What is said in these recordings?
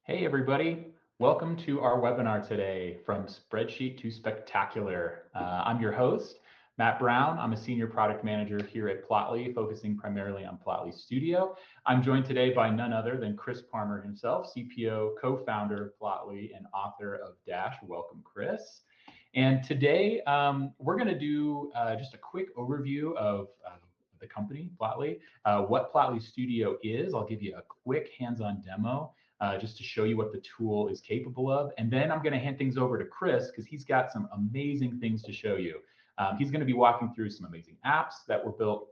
Hey everybody, welcome to our webinar today, From Spreadsheet to Spectacular. I'm your host, Matt Brown. I'm a senior product manager here at Plotly, focusing primarily on Plotly Studio. I'm joined today by none other than Chris Parmer himself, CPO, co-founder of Plotly, and author of Dash. Welcome, Chris. And today we're going to do just a quick overview of the company, Plotly, what Plotly Studio is. I'll give you a quick hands-on demo just to show you what the tool is capable of. And then I'm going to hand things over to Chris because he's got some amazing things to show you. He's going to be walking through some amazing apps that were built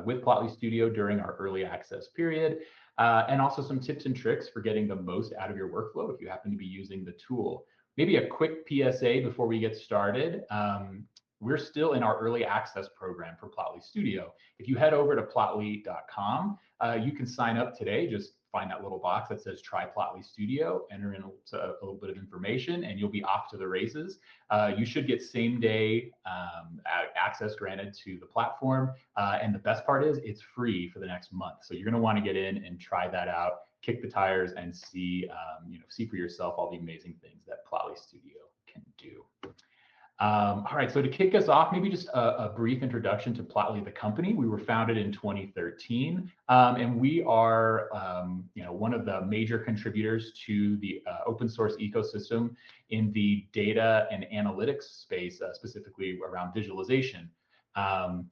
with Plotly Studio during our early access period, and also some tips and tricks for getting the most out of your workflow if you happen to be using the tool. Maybe a quick PSA before we get started. We're still in our early access program for Plotly Studio. If you head over to plotly.com, you can sign up today. Just find that little box that says try Plotly Studio, enter in a little bit of information, and you'll be off to the races. You should get same day access granted to the platform. And the best part is it's free for the next month. So you're going to want to get in and try that out, kick the tires, and see, see for yourself all the amazing things that Plotly Studio can do. All right, so to kick us off, maybe just a brief introduction to Plotly, the company. We were founded in 2013, and we are one of the major contributors to the open source ecosystem in the data and analytics space, specifically around visualization.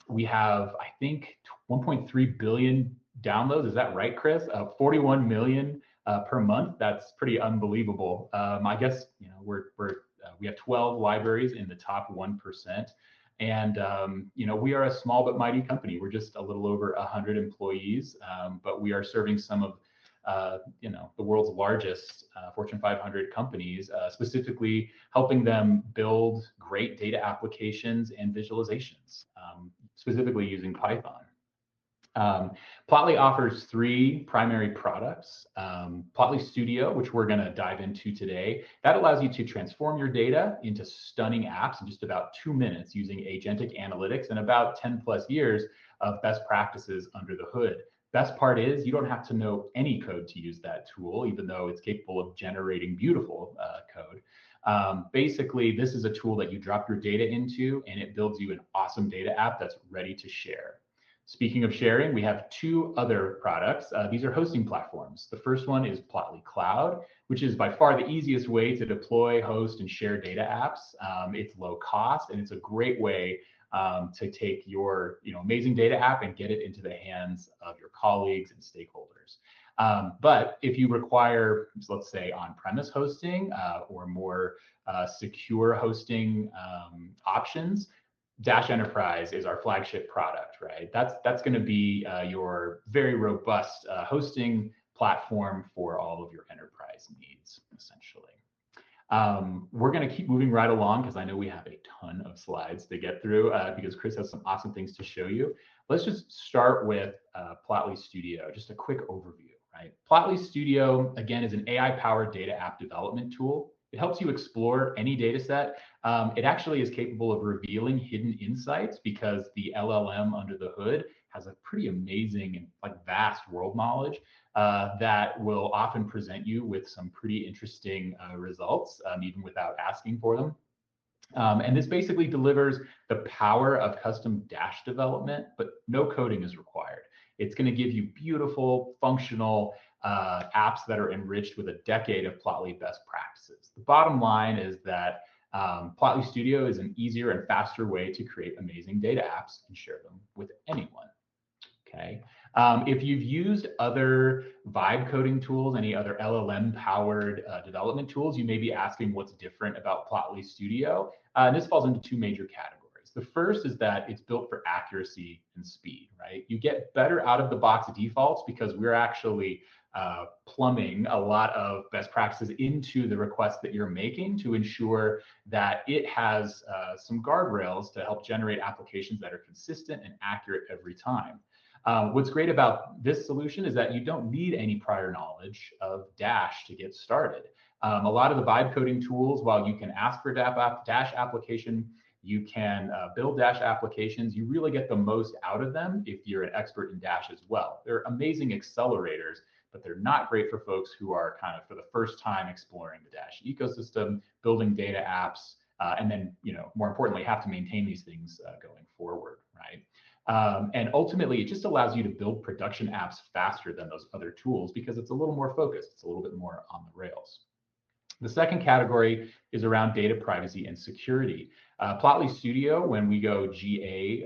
We have, I think, 1.3 billion downloads. Is that right, Chris? 41 million per month. That's pretty unbelievable. I guess we have 12 libraries in the top 1%. And, we are a small but mighty company. We're just a little over 100 employees, but we are serving some of, the world's largest Fortune 500 companies, specifically helping them build great data applications and visualizations, specifically using Python. Plotly offers three primary products. Plotly Studio, which we're going to dive into today, that allows you to transform your data into stunning apps in just about 2 minutes using agentic analytics and about 10 plus years of best practices under the hood. Best part is you don't have to know any code to use that tool, even though it's capable of generating beautiful code. Basically, this is a tool that you drop your data into, and it builds you an awesome data app that's ready to share. Speaking of sharing, we have two other products. These are hosting platforms. The first one is Plotly Cloud, which is by far the easiest way to deploy, host, and share data apps. It's low cost, and it's a great way to take your amazing data app and get it into the hands of your colleagues and stakeholders. But if you require, let's say, on-premise hosting or more secure hosting options, Dash Enterprise is our flagship product, right? That's going to be your very robust hosting platform for all of your enterprise needs, essentially. We're going to keep moving right along because I know we have a ton of slides to get through because Chris has some awesome things to show you. Let's just start with Plotly Studio, just a quick overview, right? Plotly Studio, again, is an AI-powered data app development tool. It helps you explore any data set. It actually is capable of revealing hidden insights because the LLM under the hood has a pretty amazing and vast world knowledge that will often present you with some pretty interesting results, even without asking for them. And this basically delivers the power of custom Dash development, but no coding is required. It's going to give you beautiful, functional apps that are enriched with a decade of Plotly best practices. The bottom line is that Plotly Studio is an easier and faster way to create amazing data apps and share them with anyone. Okay. If you've used other vibe coding tools, any other LLM-powered development tools, you may be asking what's different about Plotly Studio. And this falls into two major categories. The first is that it's built for accuracy and speed, right? You get better out-of-the-box defaults because we're actually plumbing a lot of best practices into the requests that you're making to ensure that it has some guardrails to help generate applications that are consistent and accurate every time. What's great about this solution is that you don't need any prior knowledge of Dash to get started. A lot of the vibe coding tools, while you can ask for Dash application, you can build Dash applications. You really get the most out of them if you're an expert in Dash as well. They're amazing accelerators, but they're not great for folks who are kind of for the first time exploring the Dash ecosystem, building data apps, and then, more importantly, have to maintain these things going forward, right? And ultimately, it just allows you to build production apps faster than those other tools because it's a little more focused. It's a little bit more on the rails. The second category is around data privacy and security. Plotly Studio, when we go GA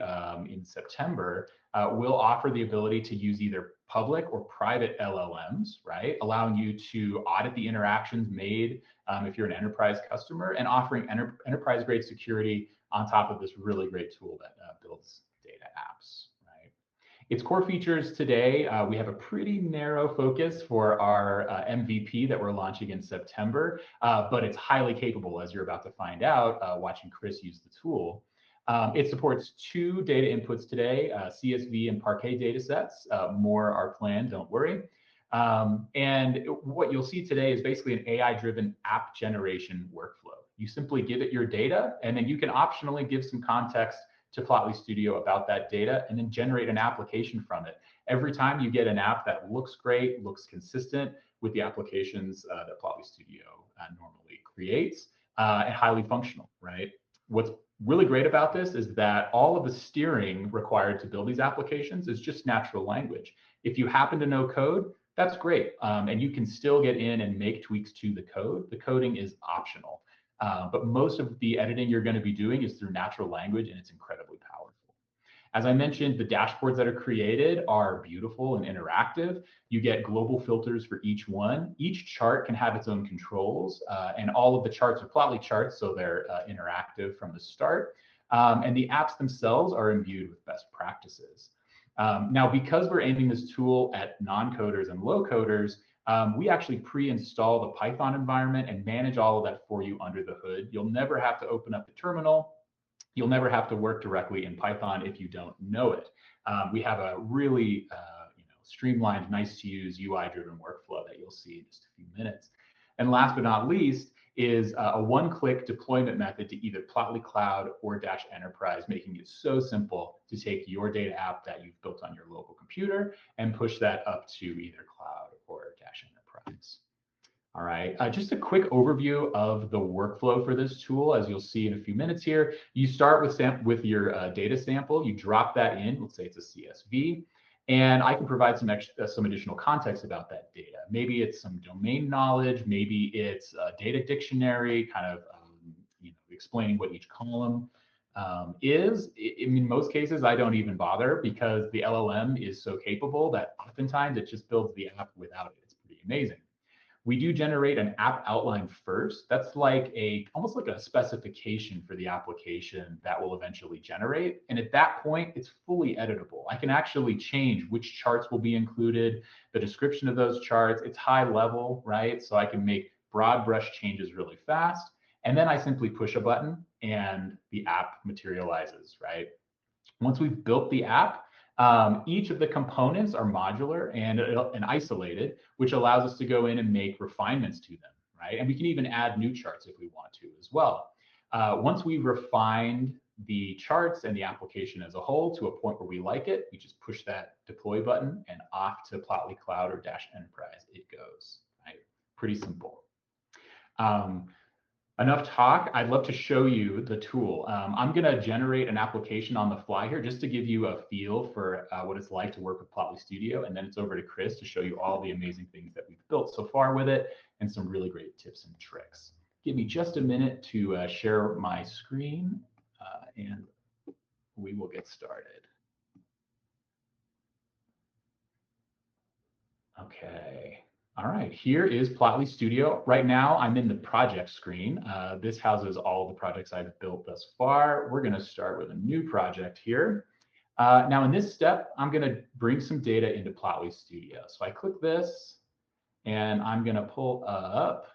in September, will offer the ability to use either public or private LLMs, right? Allowing you to audit the interactions made if you're an enterprise customer, and offering enterprise-grade security on top of this really great tool that builds data apps, right? Its core features today, we have a pretty narrow focus for our MVP that we're launching in September, but it's highly capable, as you're about to find out watching Chris use the tool. It supports 2 data inputs today, CSV and Parquet data sets. More are planned, don't worry. And what you'll see today is basically an AI-driven app generation workflow. You simply give it your data, and then you can optionally give some context to Plotly Studio about that data, and then generate an application from it. Every time you get an app that looks great, looks consistent with the applications that Plotly Studio normally creates, and highly functional, right? What's really great about this is that all of the steering required to build these applications is just natural language. If you happen to know code, that's great. And you can still get in and make tweaks to the code. The coding is optional. But most of the editing you're going to be doing is through natural language, and it's incredibly powerful. As I mentioned, the dashboards that are created are beautiful and interactive. You get global filters for each one. Each chart can have its own controls, and all of the charts are Plotly charts, so they're interactive from the start. And the apps themselves are imbued with best practices. Now, because we're aiming this tool at non-coders and low coders, we actually pre-install the Python environment and manage all of that for you under the hood. You'll never have to open up the terminal. You'll never have to work directly in Python if you don't know it. We have a really streamlined, nice to use UI-driven workflow that you'll see in just a few minutes. And last but not least is a one-click deployment method to either Plotly Cloud or Dash Enterprise, making it so simple to take your data app that you've built on your local computer and push that up to either Cloud or Dash Enterprise. All right, just a quick overview of the workflow for this tool. As you'll see in a few minutes here, you start with your data sample, you drop that in, let's say it's a CSV, and I can provide some additional context about that data. Maybe it's some domain knowledge, maybe it's a data dictionary, kind of explaining what each column is. In most cases, I don't even bother because the LLM is so capable that oftentimes it just builds the app without it. It's pretty amazing. We do generate an app outline first. That's like almost like a specification for the application that will eventually generate. And at that point, it's fully editable. I can actually change which charts will be included, the description of those charts. It's high level, right? So I can make broad brush changes really fast. And then I simply push a button and the app materializes, right? Once we've built the app, each of the components are modular and isolated, which allows us to go in and make refinements to them, right? And we can even add new charts if we want to as well. Once we've refined the charts and the application as a whole to a point where we like it, we just push that deploy button and off to Plotly Cloud or Dash Enterprise it goes, right? Pretty simple. Enough talk. I'd love to show you the tool. I'm going to generate an application on the fly here just to give you a feel for what it's like to work with Plotly Studio. And then it's over to Chris to show you all the amazing things that we've built so far with it and some really great tips and tricks. Give me just a minute to share my screen and we will get started. Okay. All right, here is Plotly Studio. Right now, I'm in the project screen. This houses all the projects I've built thus far. We're going to start with a new project here. Now, in this step, I'm going to bring some data into Plotly Studio. So I click this, and I'm going to pull up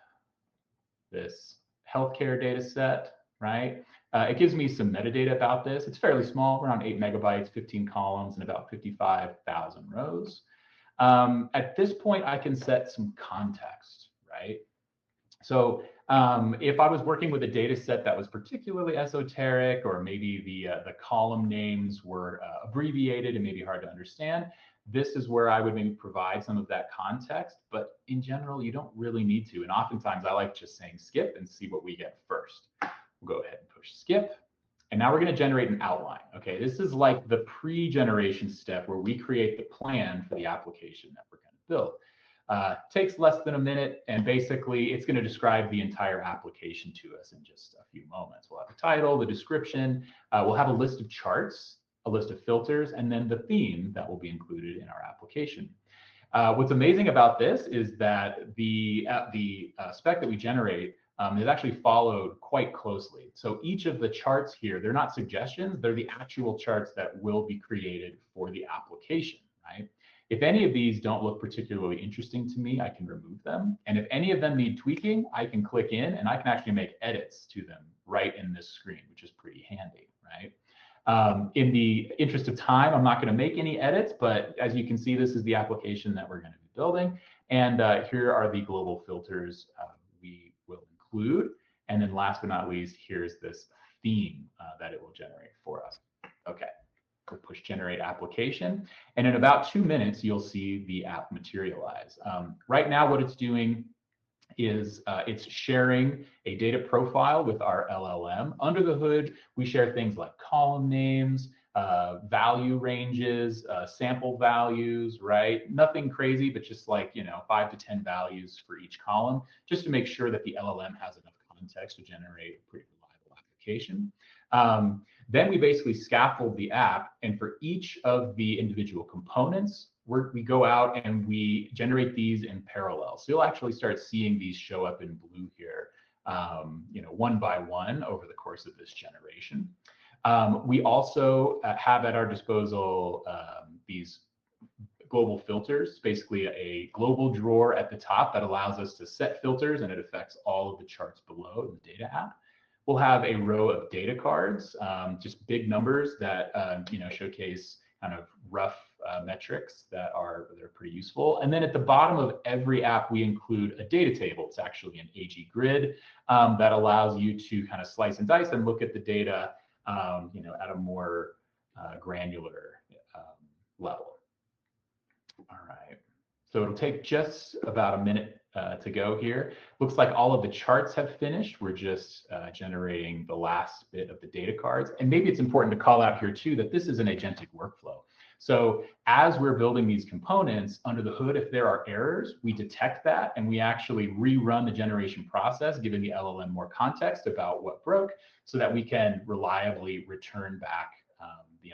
this healthcare data set, right? It gives me some metadata about this. It's fairly small, around 8 megabytes, 15 columns, and about 55,000 rows. At this point, I can set some context, right? So If I was working with a data set that was particularly esoteric, or maybe the column names were abbreviated and maybe hard to understand, this is where I would maybe provide some of that context. But in general, you don't really need to. And oftentimes I like just saying skip and see what we get first. We'll go ahead and push skip. And now we're going to generate an outline. Okay, this is like the pre-generation step where we create the plan for the application that we're going to build. Takes less than a minute, and basically it's going to describe the entire application to us in just a few moments. We'll have the title, the description, we'll have a list of charts, a list of filters, and then the theme that will be included in our application. What's amazing about this is that the spec that we generate is actually followed quite closely. So each of the charts here, they're not suggestions, they're the actual charts that will be created for the application, right? If any of these don't look particularly interesting to me, I can remove them. And if any of them need tweaking, I can click in and I can actually make edits to them right in this screen, which is pretty handy, right? In the interest of time, I'm not going to make any edits, but as you can see, this is the application that we're going to be building. And here are the global filters we will include. And then last but not least, here's this theme that it will generate for us. Okay. We'll push generate application, and in about 2 minutes, you'll see the app materialize. Right now, what it's doing is it's sharing a data profile with our LLM. Under the hood, we share things like column names, value ranges, sample values, right? Nothing crazy, but just like, 5 to 10 values for each column, just to make sure that the LLM has enough context to generate a pretty reliable application. Then we basically scaffold the app, and for each of the individual components, we go out and we generate these in parallel. So you'll actually start seeing these show up in blue here, one by one over the course of this generation. We also have at our disposal these global filters, basically a global drawer at the top that allows us to set filters, and it affects all of the charts below in the data app. We'll have a row of data cards, just big numbers that showcase kind of rough metrics that are pretty useful. And then at the bottom of every app, we include a data table. It's actually an AG grid that allows you to kind of slice and dice and look at the data, at a more granular level. All right. So it'll take just about a minute to go here. Looks like all of the charts have finished. We're just generating the last bit of the data cards. And maybe it's important to call out here too that this is an agentic workflow. So as we're building these components under the hood, if there are errors, we detect that and we actually rerun the generation process, giving the LLM more context about what broke so that we can reliably return back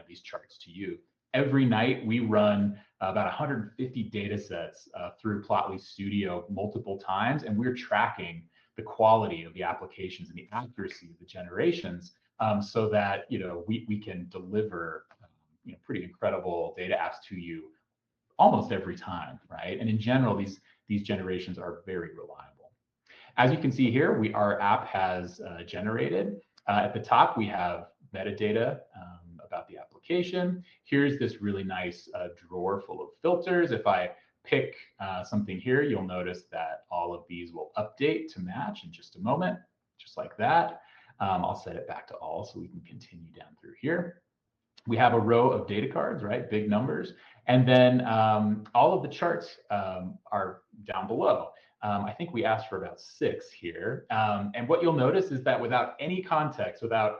these charts to you. Every night we run about 150 data sets through Plotly Studio multiple times, and we're tracking the quality of the applications and the accuracy of the generations so that we can deliver pretty incredible data apps to you almost every time, right? And in general, these generations are very reliable. As you can see here, our app has generated. At the top, we have metadata about the application. Here's this really nice drawer full of filters. If I pick something here, you'll notice that all of these will update to match in just a moment, just like that. I'll set it back to all so we can continue down through here. We have a row of data cards, right? Big numbers. And then all of the charts are down below. I think we asked for about 6 here. And what you'll notice is that without any context, without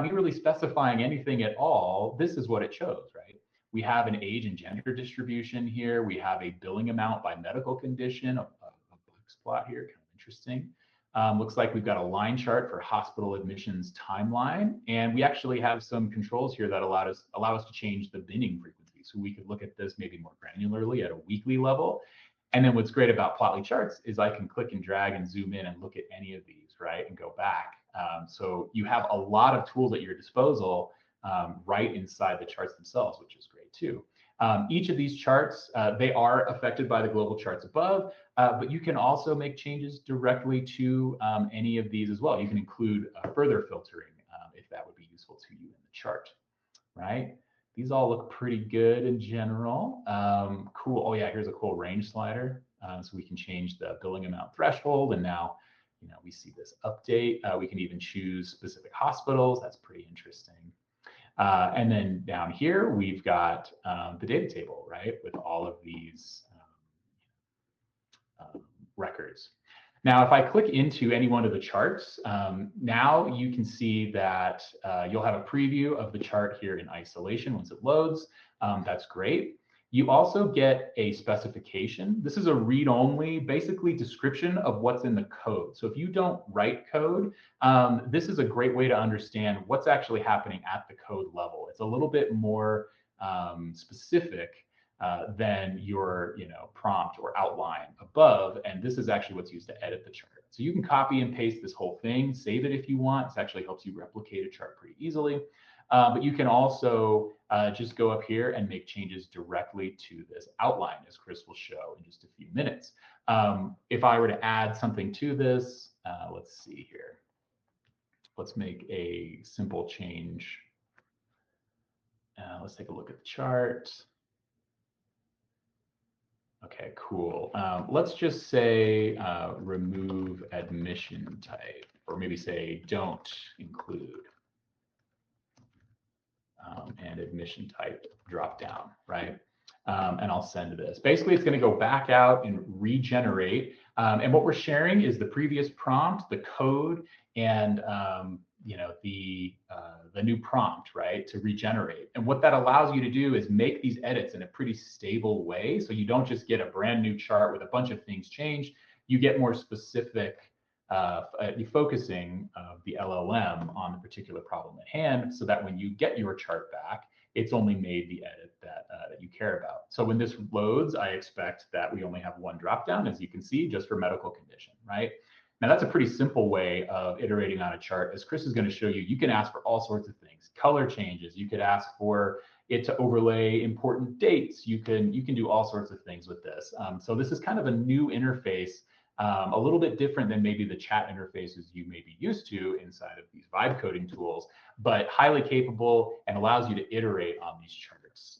me really specifying anything at all, this is what it shows, right? We have an age and gender distribution here. We have a billing amount by medical condition, a box plot here, kind of interesting. Looks like we've got a line chart for hospital admissions timeline. And we actually have some controls here that allow us to change the binning frequency. So we could look at this maybe more granularly at a weekly level. And then what's great about Plotly charts is I can click and drag and zoom in and look at any of these, right? And go back. So you have a lot of tools at your disposal right inside the charts themselves, which is great too. Each of these charts, they are affected by the global charts above, but you can also make changes directly to any of these as well. You can include further filtering if that would be useful to you in the chart, right? These all look pretty good in general. Cool. Oh yeah, here's a cool range slider. So we can change the billing amount threshold, and now we see this update. We can even choose specific hospitals. That's pretty interesting. And then down here, we've got the data table, right, with all of these records. Now, if I click into any one of the charts, now you can see that you'll have a preview of the chart here in isolation once it loads. That's great. You also get a specification. This is a read-only, basically, description of what's in the code. So if you don't write code, this is a great way to understand what's actually happening at the code level. It's a little bit more specific than your prompt or outline above. And this is actually what's used to edit the chart. So you can copy and paste this whole thing, save it if you want. This actually helps you replicate a chart pretty easily. But you can also just go up here and make changes directly to this outline, as Chris will show in just a few minutes. If I were to add something to this, let's see here. Let's make a simple change. Let's take a look at the chart. Okay, cool. Let's just say remove admission type, or maybe say don't include. And admission type drop down, right? And I'll send this. Basically, it's going to go back out and regenerate. And what we're sharing is the previous prompt, the code, and the new prompt, right, to regenerate. And what that allows you to do is make these edits in a pretty stable way. So you don't just get a brand new chart with a bunch of things changed. You get more specific focusing of the LLM on the particular problem at hand, so that when you get your chart back, it's only made the edit that you care about. So when this loads, I expect that we only have one dropdown, as you can see, just for medical condition, right? Now that's a pretty simple way of iterating on a chart. As Chris is going to show you, you can ask for all sorts of things, color changes. You could ask for it to overlay important dates. You can do all sorts of things with this. So this is kind of a new interface. A little bit different than maybe the chat interfaces you may be used to inside of these vibe coding tools, but highly capable and allows you to iterate on these charts.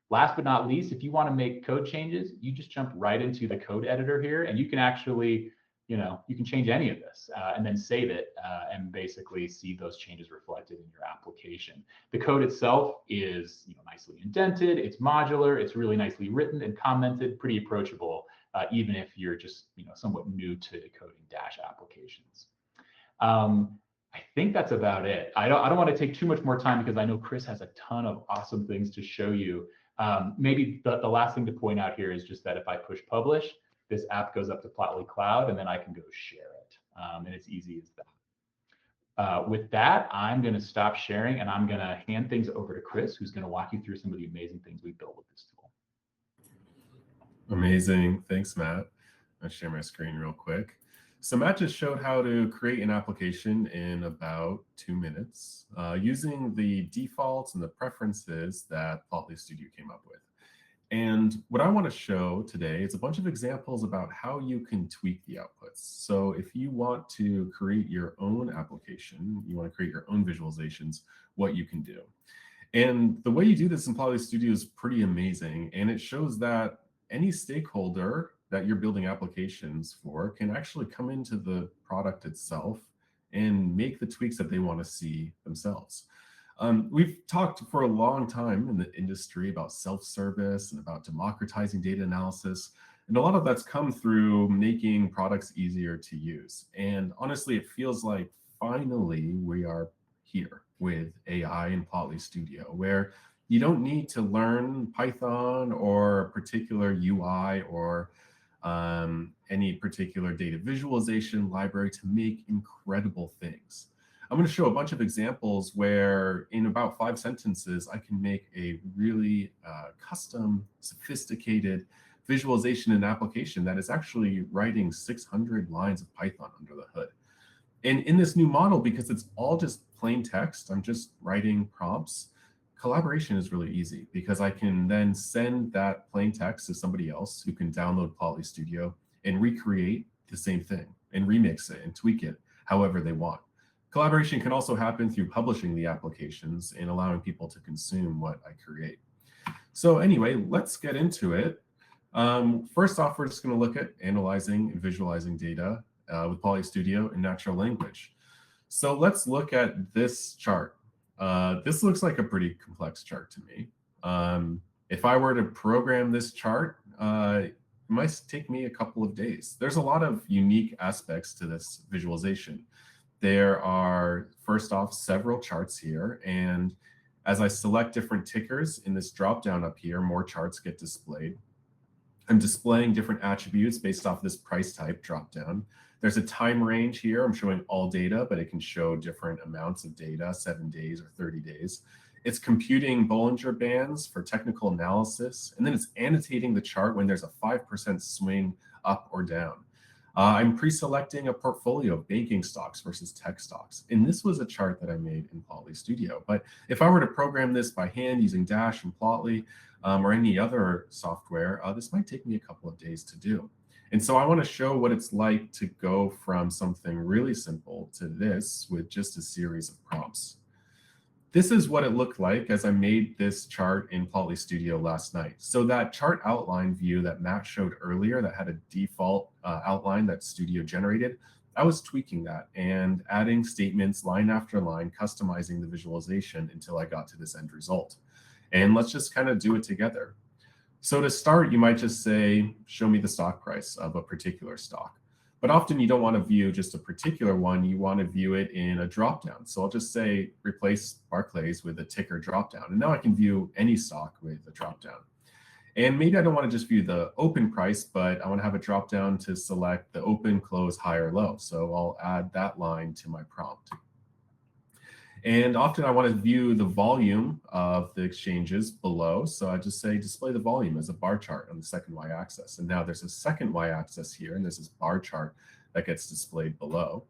Last but not least, if you want to make code changes, you just jump right into the code editor here, and you can actually, you can change any of this and then save it and basically see those changes reflected in your application. The code itself is nicely indented, it's modular, it's really nicely written and commented, pretty approachable. Even if you're just somewhat new to coding Dash applications. I think that's about it. I don't want to take too much more time because I know Chris has a ton of awesome things to show you. Maybe the last thing to point out here is just that if I push publish, this app goes up to Plotly Cloud, and then I can go share it. And it's easy as that. With that, I'm going to stop sharing, and I'm going to hand things over to Chris, who's going to walk you through some of the amazing things we've built with this tool. Amazing. Thanks, Matt. I'll share my screen real quick. So Matt just showed how to create an application in about 2 minutes using the defaults and the preferences that Plotly Studio came up with. And what I want to show today is a bunch of examples about how you can tweak the outputs. So if you want to create your own application, you want to create your own visualizations, what you can do. And the way you do this in Plotly Studio is pretty amazing. And it shows that any stakeholder that you're building applications for can actually come into the product itself and make the tweaks that they want to see themselves. We've talked for a long time in the industry about self-service and about democratizing data analysis. And a lot of that's come through making products easier to use. And honestly, it feels like finally we are here with AI in Plotly Studio, where you don't need to learn Python or a particular UI or any particular data visualization library to make incredible things. I'm going to show a bunch of examples where in about 5 sentences, I can make a really custom, sophisticated visualization and application that is actually writing 600 lines of Python under the hood. And in this new model, because it's all just plain text, I'm just writing prompts, collaboration is really easy because I can then send that plain text to somebody else who can download Plotly Studio and recreate the same thing and remix it and tweak it however they want. Collaboration can also happen through publishing the applications and allowing people to consume what I create. So anyway, let's get into it. First off, we're just going to look at analyzing and visualizing data with Plotly Studio in natural language. So let's look at this chart. This looks like a pretty complex chart to me. If I were to program this chart, it might take me a couple of days. There's a lot of unique aspects to this visualization. There are, first off, several charts here. And as I select different tickers in this dropdown up here, more charts get displayed. I'm displaying different attributes based off this price type dropdown. There's a time range here. I'm showing all data, but it can show different amounts of data, 7 days or 30 days. It's computing Bollinger Bands for technical analysis, and then it's annotating the chart when there's a 5% swing up or down. I'm pre-selecting a portfolio of banking stocks versus tech stocks. And this was a chart that I made in Plotly Studio. But if I were to program this by hand using Dash and Plotly or any other software, this might take me a couple of days to do. And so I want to show what it's like to go from something really simple to this with just a series of prompts. This is what it looked like as I made this chart in Plotly Studio last night. So that chart outline view that Matt showed earlier that had a default outline that Studio generated, I was tweaking that and adding statements line after line, customizing the visualization until I got to this end result. And let's just kind of do it together. So to start, you might just say, show me the stock price of a particular stock. But often you don't want to view just a particular one, you want to view it in a dropdown. So I'll just say, replace Barclays with a ticker dropdown. And now I can view any stock with a dropdown. And maybe I don't want to just view the open price, but I want to have a dropdown to select the open, close, high, or low. So I'll add that line to my prompt. And often I want to view the volume of the exchanges below. So I just say display the volume as a bar chart on the second y-axis. And now there's a second y-axis here, and there's this bar chart that gets displayed below.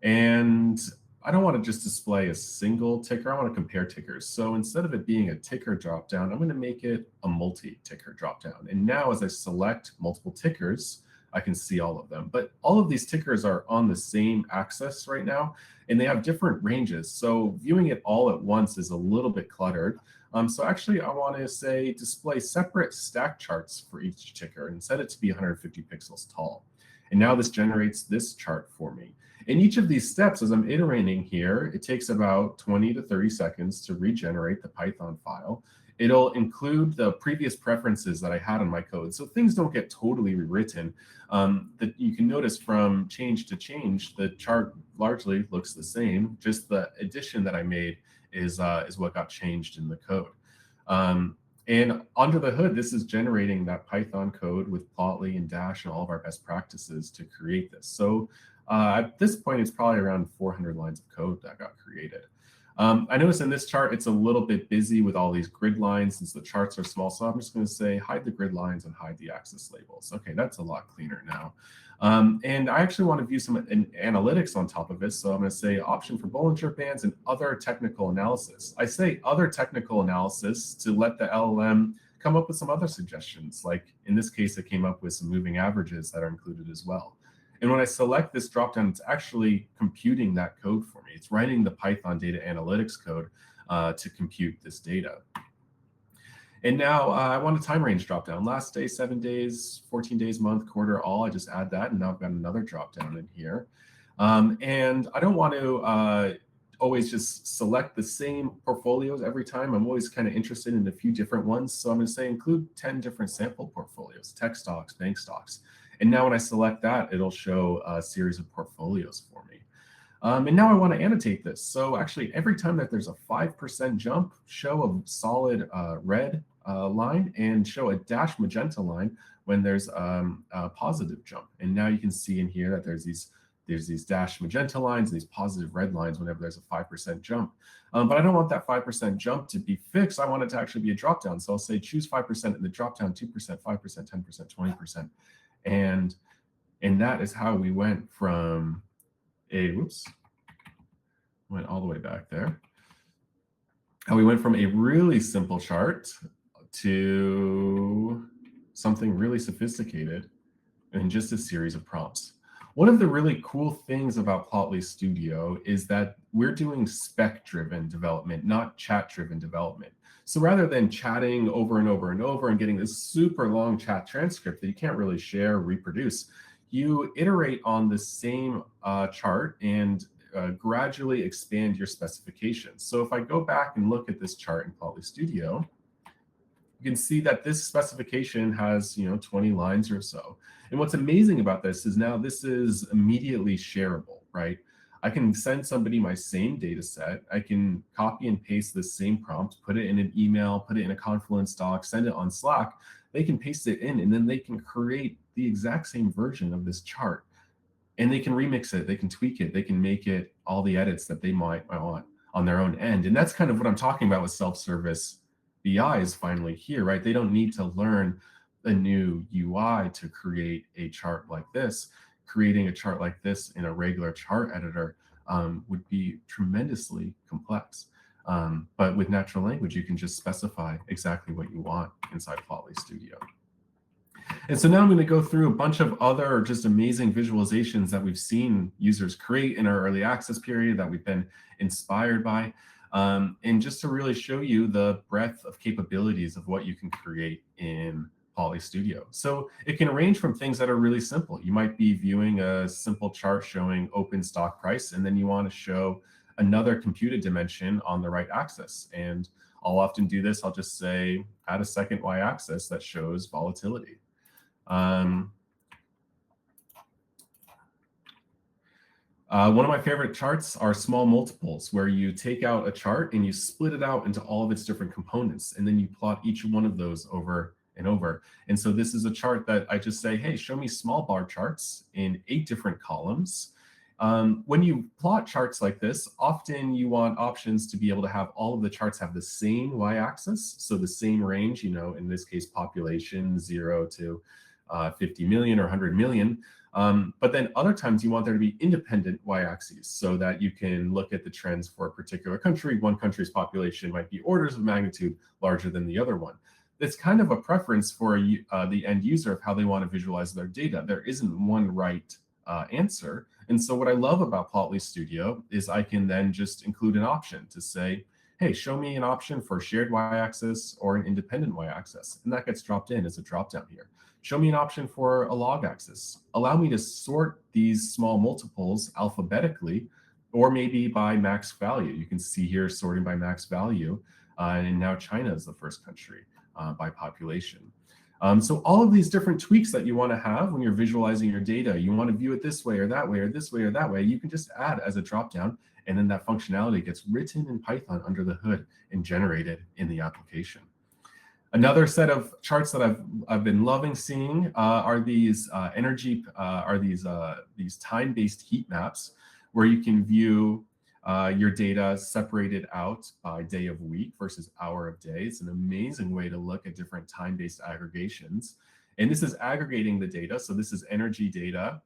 And I don't want to just display a single ticker. I want to compare tickers. So instead of it being a ticker dropdown, I'm going to make it a multi-ticker dropdown. And now as I select multiple tickers, I can see all of them. But all of these tickers are on the same axis right now, and they have different ranges. So viewing it all at once is a little bit cluttered. So actually, I want to say display separate stack charts for each ticker and set it to be 150 pixels tall. And now this generates this chart for me. In each of these steps, as I'm iterating here, it takes about 20 to 30 seconds to regenerate the Python file. It'll include the previous preferences that I had on my code. So things don't get totally rewritten. That you can notice from change to change, the chart largely looks the same. Just the addition that I made is what got changed in the code. And under the hood, this is generating that Python code with Plotly and Dash and all of our best practices to create this. So at this point, it's probably around 400 lines of code that got created. I notice in this chart, it's a little bit busy with all these grid lines since the charts are small. So I'm just going to say hide the grid lines and hide the axis labels. OK, that's a lot cleaner now. And I actually want to view some analytics on top of it. So I'm going to say option for Bollinger Bands and other technical analysis. I say other technical analysis to let the LLM come up with some other suggestions. Like in this case, it came up with some moving averages that are included as well. And when I select this dropdown, it's actually computing that code for me. It's writing the Python data analytics code to compute this data. And now I want a time range dropdown. Last day, 7 days, 14 days, month, quarter, all. I just add that. And now I've got another dropdown in here. And I don't want to always just select the same portfolios every time. I'm always kind of interested in a few different ones. So I'm going to say include 10 different sample portfolios, tech stocks, bank stocks. And now when I select that, it'll show a series of portfolios for me. And now I want to annotate this. So actually, every time that there's a 5% jump, show a solid red line and show a dash magenta line when there's a positive jump. And now you can see in here that there's these dash magenta lines and these positive red lines whenever there's a 5% jump. But I don't want that 5% jump to be fixed. I want it to actually be a dropdown. So I'll say choose 5% in the dropdown, 2%, 5%, 10%, 20%. And that is how we went from went all the way back there. How we went from a really simple chart to something really sophisticated in just a series of prompts. One of the really cool things about Plotly Studio is that we're doing spec-driven development, not chat-driven development. So rather than chatting over and over and over and getting this super long chat transcript that you can't really share or reproduce, you iterate on the same chart and gradually expand your specifications. So if I go back and look at this chart in Plotly Studio, you can see that this specification has 20 lines or so. And what's amazing about this is now this is immediately shareable, right? I can send somebody my same data set. I can copy and paste the same prompt, put it in an email, put it in a Confluence doc, send it on Slack. They can paste it in, and then they can create the exact same version of this chart. And they can remix it, they can tweak it, they can make it all the edits that they might want on their own end. And that's kind of what I'm talking about with self-service BI is finally here, right? They don't need to learn a new UI to create a chart like this. Creating a chart like this in a regular chart editor would be tremendously complex. But with natural language, you can just specify exactly what you want inside Plotly Studio. And so now I'm going to go through a bunch of other just amazing visualizations that we've seen users create in our early access period that we've been inspired by. And just to really show you the breadth of capabilities of what you can create in Plotly Studio. So it can range from things that are really simple. You might be viewing a simple chart showing open stock price, and then you want to show another computed dimension on the right axis. And I'll often do this. I'll just say, add a second y-axis that shows volatility. One of my favorite charts are small multiples, where you take out a chart and you split it out into all of its different components, and then you plot each one of those over and over. And so this is a chart that I just say, hey, show me small bar charts in 8 different columns. When you plot charts like this, often you want options to be able to have all of the charts have the same y-axis, so the same range, in this case, population 0 to 50 million or 100 million. But then other times you want there to be independent y-axes so that you can look at the trends for a particular country. One country's population might be orders of magnitude larger than the other one. It's kind of a preference for the end user of how they want to visualize their data. There isn't one right answer. And so what I love about Plotly Studio is I can then just include an option to say, hey, show me an option for shared y-axis or an independent y-axis. And that gets dropped in as a dropdown here. Show me an option for a log axis. Allow me to sort these small multiples alphabetically, or maybe by max value. You can see here sorting by max value. And now China is the first country by population. So all of these different tweaks that you want to have when you're visualizing your data, you want to view it this way or that way or this way or that way, you can just add as a dropdown, and then that functionality gets written in Python under the hood and generated in the application. Another set of charts that I've been loving seeing are these these time-based heat maps, where you can view your data separated out by day of week versus hour of day. It's an amazing way to look at different time-based aggregations. And this is aggregating the data. So this is energy data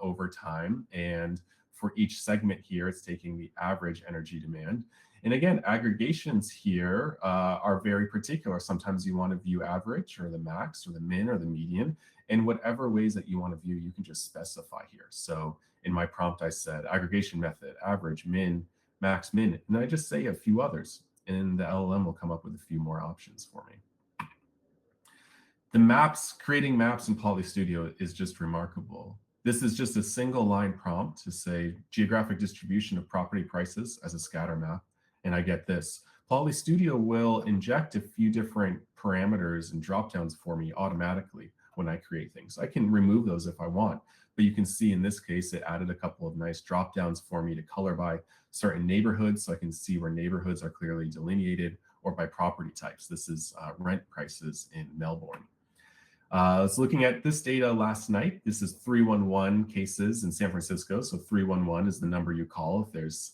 over time. And for each segment here, it's taking the average energy demand. And again, aggregations here are very particular. Sometimes you want to view average or the max or the min or the median. And whatever ways that you want to view, you can just specify here. So in my prompt, I said aggregation method, average, min, max, min. And I just say a few others. And the LLM will come up with a few more options for me. The maps, creating maps in Plotly Studio is just remarkable. This is just a single line prompt to say geographic distribution of property prices as a scatter map. And I get this. Plotly Studio will inject a few different parameters and dropdowns for me automatically when I create things. I can remove those if I want, but you can see in this case, it added a couple of nice dropdowns for me to color by certain neighborhoods, so I can see where neighborhoods are clearly delineated, or by property types. This is rent prices in Melbourne. I was looking at this data last night. This is 311 cases in San Francisco. So 311 is the number you call if there's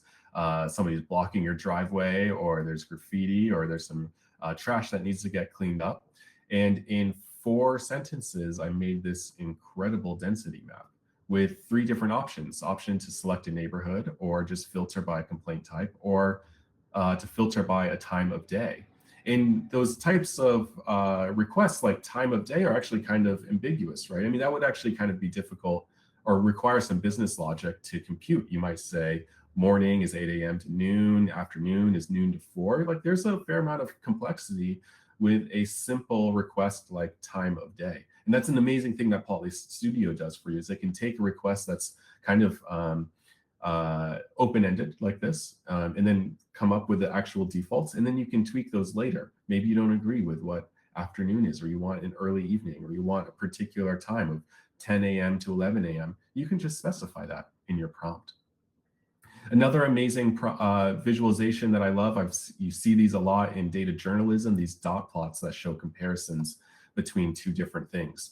somebody's blocking your driveway, or there's graffiti, or there's some trash that needs to get cleaned up. And in 4 sentences, I made this incredible density map with 3 different options. Option to select a neighborhood, or just filter by complaint type, or to filter by a time of day. And those types of requests, like time of day, are actually kind of ambiguous, right? I mean, that would actually kind of be difficult or require some business logic to compute. You might say morning is 8 a.m. to noon, afternoon is noon to 4. Like, there's a fair amount of complexity with a simple request like time of day. And that's an amazing thing that Plotly Studio does for you, is it can take a request that's kind of open-ended like this, and then come up with the actual defaults, and then you can tweak those later. Maybe you don't agree with what afternoon is, or you want an early evening, or you want a particular time of 10 a.m. to 11 a.m. You can just specify that in your prompt. Another amazing visualization that I love, you see these a lot in data journalism, these dot plots that show comparisons between two different things.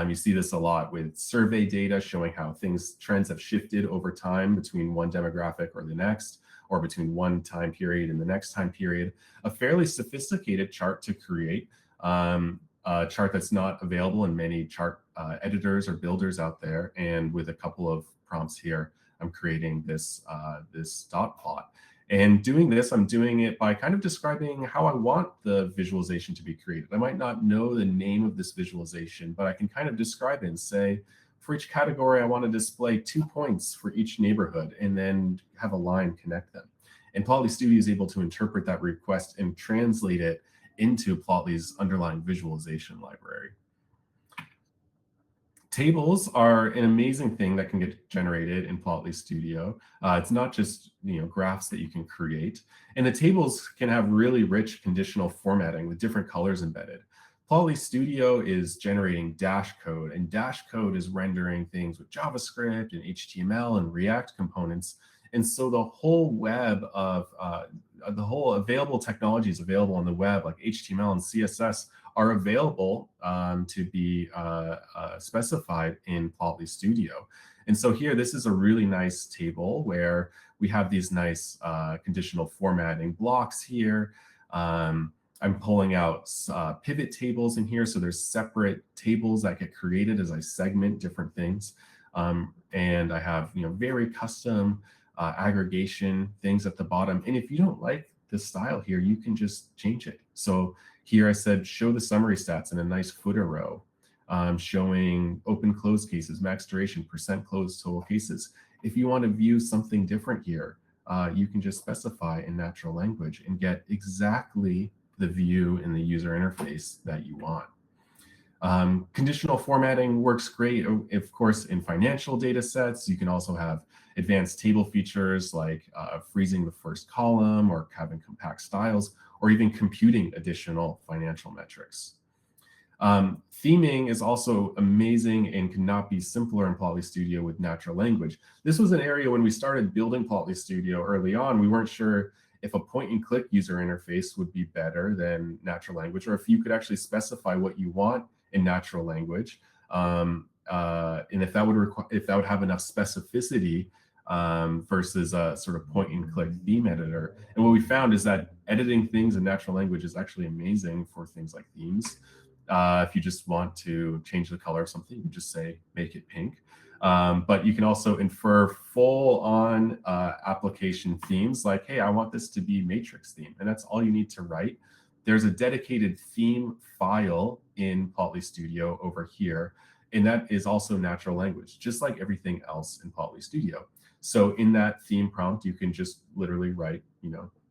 You see this a lot with survey data showing how trends have shifted over time between one demographic or the next, or between one time period and the next time period. A fairly sophisticated chart to create, a chart that's not available in many chart editors or builders out there. And with a couple of prompts here, I'm creating this dot plot. And doing this, I'm doing it by kind of describing how I want the visualization to be created. I might not know the name of this visualization, but I can kind of describe it and say, for each category, I want to display 2 points for each neighborhood, and then have a line connect them. And Plotly Studio is able to interpret that request and translate it into Plotly's underlying visualization library. Tables are an amazing thing that can get generated in Plotly Studio. It's not just graphs that you can create, and the tables can have really rich conditional formatting with different colors embedded. Plotly Studio is generating Dash code, and Dash code is rendering things with JavaScript and HTML and React components. And so the whole web of the whole available technologies available on the web, like HTML and CSS, are available to be specified in Plotly Studio. And so here, this is a really nice table where we have these nice conditional formatting blocks here. I'm pulling out pivot tables in here. So there's separate tables that get created as I segment different things. And I have very custom aggregation things at the bottom. And if you don't like the style here, you can just change it. So here I said, show the summary stats in a nice footer row, showing open close cases, max duration, percent closed total cases. If you want to view something different here, you can just specify in natural language and get exactly the view in the user interface that you want. Conditional formatting works great, of course, in financial data sets. You can also have advanced table features like freezing the first column, or having compact styles, or even computing additional financial metrics. Theming is also amazing and cannot be simpler in Plotly Studio with natural language. This was an area when we started building Plotly Studio early on, we weren't sure if a point-and-click user interface would be better than natural language, or if you could actually specify what you want in natural language, and if that would have enough specificity versus a sort of point-and-click theme editor. And what we found is that editing things in natural language is actually amazing for things like themes. If you just want to change the color of something, you can just say, make it pink. But you can also infer full-on application themes like, hey, I want this to be matrix theme. And that's all you need to write. There's a dedicated theme file in Plotly Studio over here. And that is also natural language, just like everything else in Plotly Studio. So in that theme prompt, you can just literally write,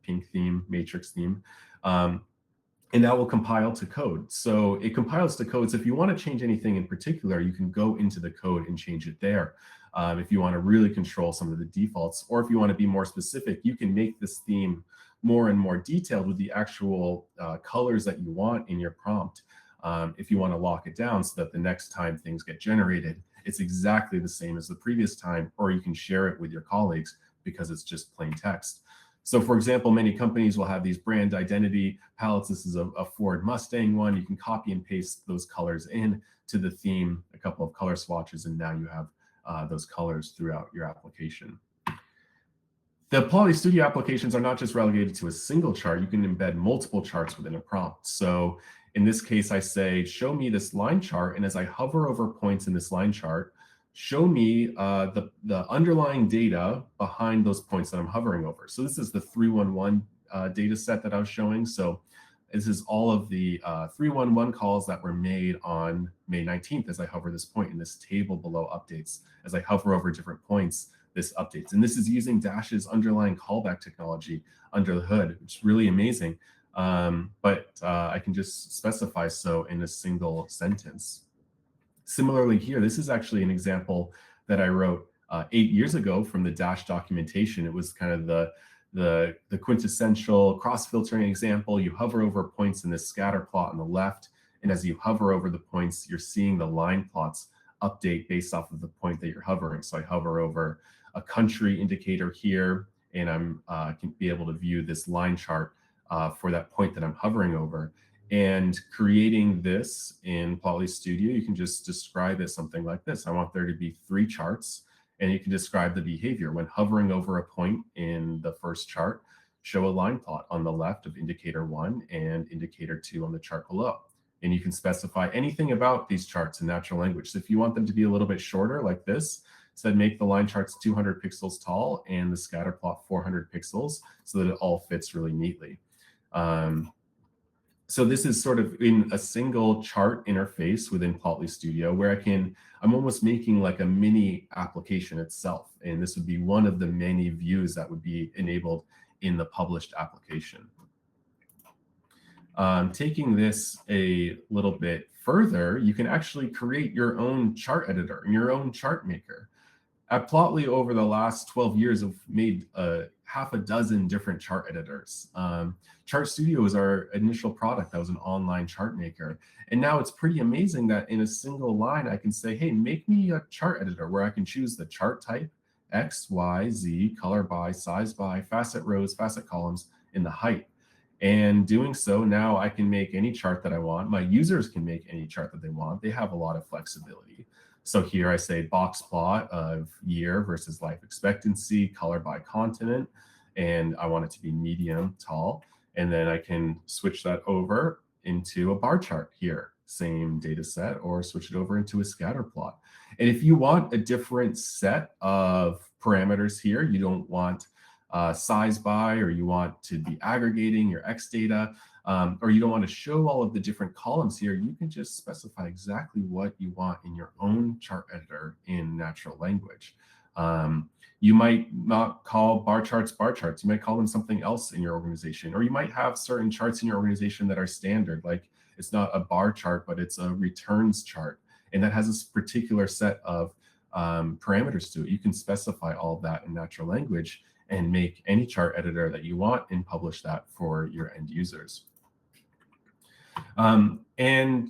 pink theme, matrix theme. And that will compile to code. So it compiles to code. So if you want to change anything in particular, you can go into the code and change it there. If you want to really control some of the defaults, or if you want to be more specific, you can make this theme more and more detailed with the actual colors that you want in your prompt. If you want to lock it down so that the next time things get generated, it's exactly the same as the previous time, or you can share it with your colleagues because it's just plain text. So for example, many companies will have these brand identity palettes. This is a Ford Mustang one. You can copy and paste those colors in to the theme, a couple of color swatches, and now you have those colors throughout your application. The Plotly Studio applications are not just relegated to a single chart. You can embed multiple charts within a prompt. So in this case, I say, show me this line chart. And as I hover over points in this line chart, show me the underlying data behind those points that I'm hovering over. So this is the 311 data set that I was showing. So this is all of the 311 calls that were made on May 19th as I hover this point, and this table below updates. As I hover over different points, this updates. And this is using Dash's underlying callback technology under the hood, which is really amazing. But I can just specify so in a single sentence. Similarly here, this is actually an example that I wrote 8 years ago from the Dash documentation. It was kind of the quintessential cross-filtering example. You hover over points in this scatter plot on the left, and as you hover over the points, you're seeing the line plots update based off of the point that you're hovering. So I hover over a country indicator here, and I can be able to view this line chart for that point that I'm hovering over. And creating this in Plotly Studio, you can just describe it something like this. I want there to be 3 charts, and you can describe the behavior. When hovering over a point in the first chart, show a line plot on the left of indicator 1 and indicator 2 on the chart below. And you can specify anything about these charts in natural language. So if you want them to be a little bit shorter like this, said make the line charts 200 pixels tall and the scatter plot 400 pixels so that it all fits really neatly. So this is sort of in a single chart interface within Plotly Studio where I'm almost making like a mini application itself. And this would be one of the many views that would be enabled in the published application. Taking this a little bit further, you can actually create your own chart editor and your own chart maker. At Plotly, over the last 12 years, I've made half a dozen different chart editors. Chart Studio was our initial product. That was an online chart maker. And now it's pretty amazing that in a single line, I can say, hey, make me a chart editor where I can choose the chart type, X, Y, Z, color by, size by, facet rows, facet columns, and the height. And doing so, now I can make any chart that I want. My users can make any chart that they want. They have a lot of flexibility. So here I say box plot of year versus life expectancy, color by continent, and I want it to be medium tall. And then I can switch that over into a bar chart here, same data set, or switch it over into a scatter plot. And if you want a different set of parameters here, you don't want size by, or you want to be aggregating your X data, or you don't want to show all of the different columns here, you can just specify exactly what you want in your own chart editor in natural language. You might not call bar charts. You might call them something else in your organization, or you might have certain charts in your organization that are standard, like it's not a bar chart, but it's a returns chart. And that has this particular set of parameters to it. You can specify all of that in natural language and make any chart editor that you want and publish that for your end users. And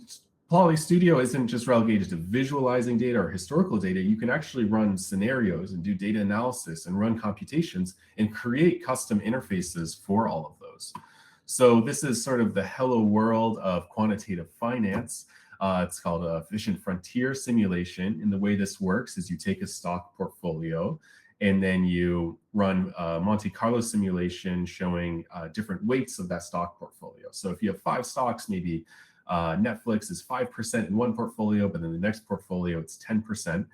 Plotly Studio isn't just relegated to visualizing data or historical data. You can actually run scenarios and do data analysis and run computations and create custom interfaces for all of those. So this is sort of the hello world of quantitative finance. It's called a efficient frontier simulation. And the way this works is you take a stock portfolio and then you run a Monte Carlo simulation showing different weights of that stock portfolio. So if you have 5 stocks, maybe Netflix is 5% in one portfolio, but in the next portfolio, it's 10%.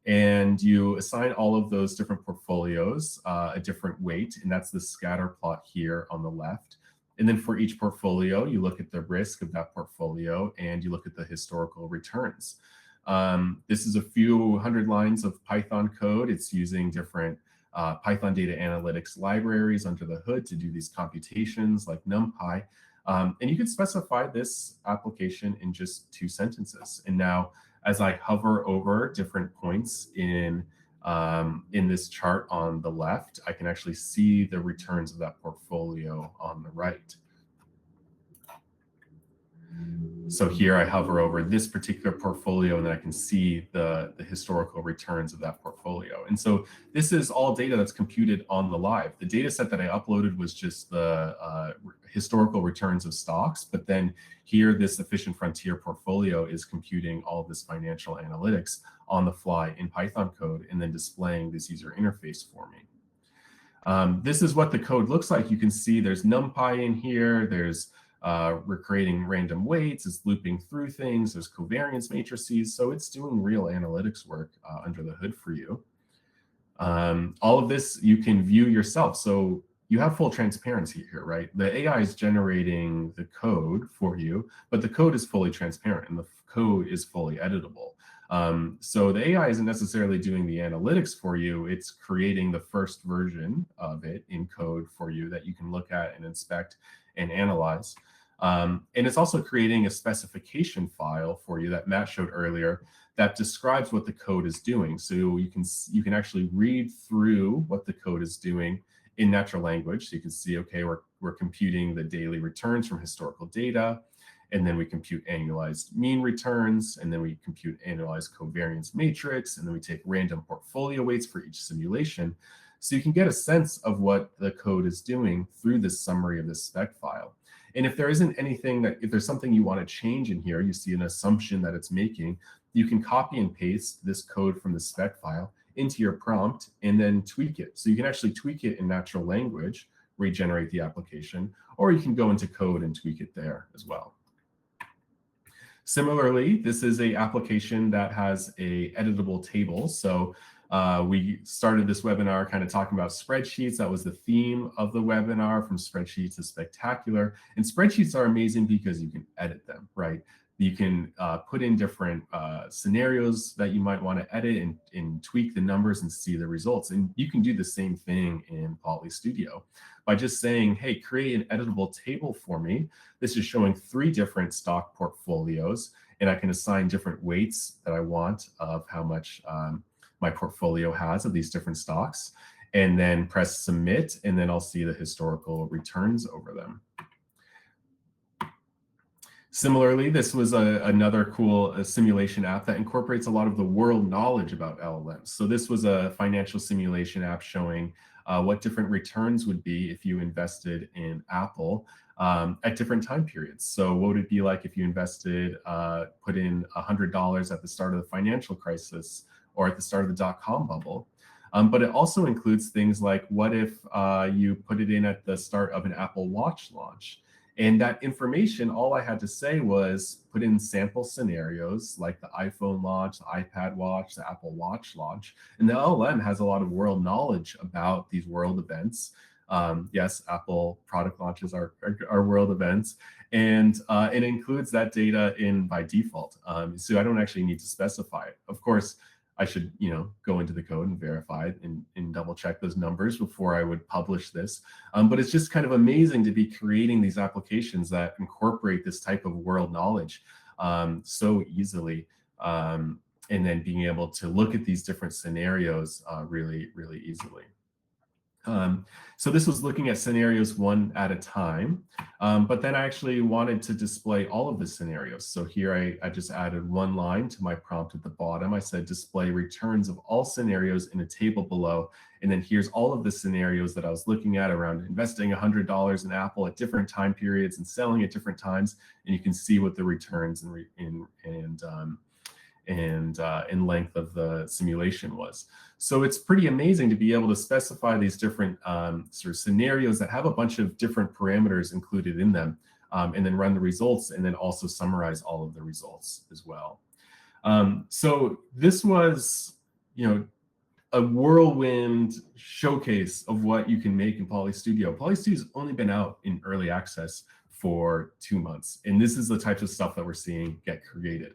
And you assign all of those different portfolios a different weight, and that's the scatter plot here on the left. And then for each portfolio, you look at the risk of that portfolio and you look at the historical returns. This is a few hundred lines of Python code. It's using different Python data analytics libraries under the hood to do these computations like NumPy. And you can specify this application in just 2 sentences. And now, as I hover over different points in this chart on the left, I can actually see the returns of that portfolio on the right. So here I hover over this particular portfolio and then I can see the historical returns of that portfolio. And so this is all data that's computed on the live. The data set that I uploaded was just the historical returns of stocks, but then here this efficient frontier portfolio is computing all of this financial analytics on the fly in Python code and then displaying this user interface for me. This is what the code looks like. You can see there's NumPy in here. There's we're creating random weights, it's looping through things, there's covariance matrices, so it's doing real analytics work under the hood for you. All of this you can view yourself, so you have full transparency here, right? The AI is generating the code for you, but the code is fully transparent and the code is fully editable. So the AI isn't necessarily doing the analytics for you, it's creating the first version of it in code for you that you can look at and inspect and analyze. And it's also creating a specification file for you that Matt showed earlier that describes what the code is doing. So you can actually read through what the code is doing in natural language. So you can see, okay, we're computing the daily returns from historical data, and then we compute annualized mean returns, and then we compute annualized covariance matrix, and then we take random portfolio weights for each simulation. So you can get a sense of what the code is doing through this summary of this spec file. And if there isn't anything if there's something you want to change in here, you see an assumption that it's making, you can copy and paste this code from the spec file into your prompt and then tweak it. So you can actually tweak it in natural language, regenerate the application, or you can go into code and tweak it there as well. Similarly, this is an application that has a editable table. So we started this webinar kind of talking about spreadsheets. That was the theme of the webinar, from spreadsheets to spectacular. And spreadsheets are amazing because you can edit them, right? You can put in different scenarios that you might want to edit and tweak the numbers and see the results. And you can do the same thing in Plotly Studio by just saying, hey, create an editable table for me. This is showing 3 different stock portfolios, and I can assign different weights that I want of how much my portfolio has of these different stocks, and then press submit, and then I'll see the historical returns over them. Similarly, this was another cool simulation app that incorporates a lot of the world knowledge about LLMs. So this was a financial simulation app showing what different returns would be if you invested in Apple at different time periods. So what would it be like if you invested, put in $100 at the start of the financial crisis or at the start of the dot-com bubble? But it also includes things like, what if you put it in at the start of an Apple Watch launch? And that information, all I had to say was put in sample scenarios like the iPhone launch, the iPad launch, the Apple Watch launch. And the LLM has a lot of world knowledge about these world events. Yes, Apple product launches are world events. And it includes that data in by default. So I don't actually need to specify it. Of course, I should, go into the code and verify it and double check those numbers before I would publish this. But it's just kind of amazing to be creating these applications that incorporate this type of world knowledge so easily. And then being able to look at these different scenarios really, really easily. So this was looking at scenarios one at a time, but then I actually wanted to display all of the scenarios. So here I just added one line to my prompt at the bottom. I said display returns of all scenarios in a table below. And then here's all of the scenarios that I was looking at around investing $100 in Apple at different time periods and selling at different times. And you can see what the returns in length of the simulation was. So it's pretty amazing to be able to specify these different sort of scenarios that have a bunch of different parameters included in them, and then run the results, and then also summarize all of the results as well. So this was, a whirlwind showcase of what you can make in Plotly Studio. Plotly Studio's only been out in early access for 2 months, and this is the types of stuff that we're seeing get created.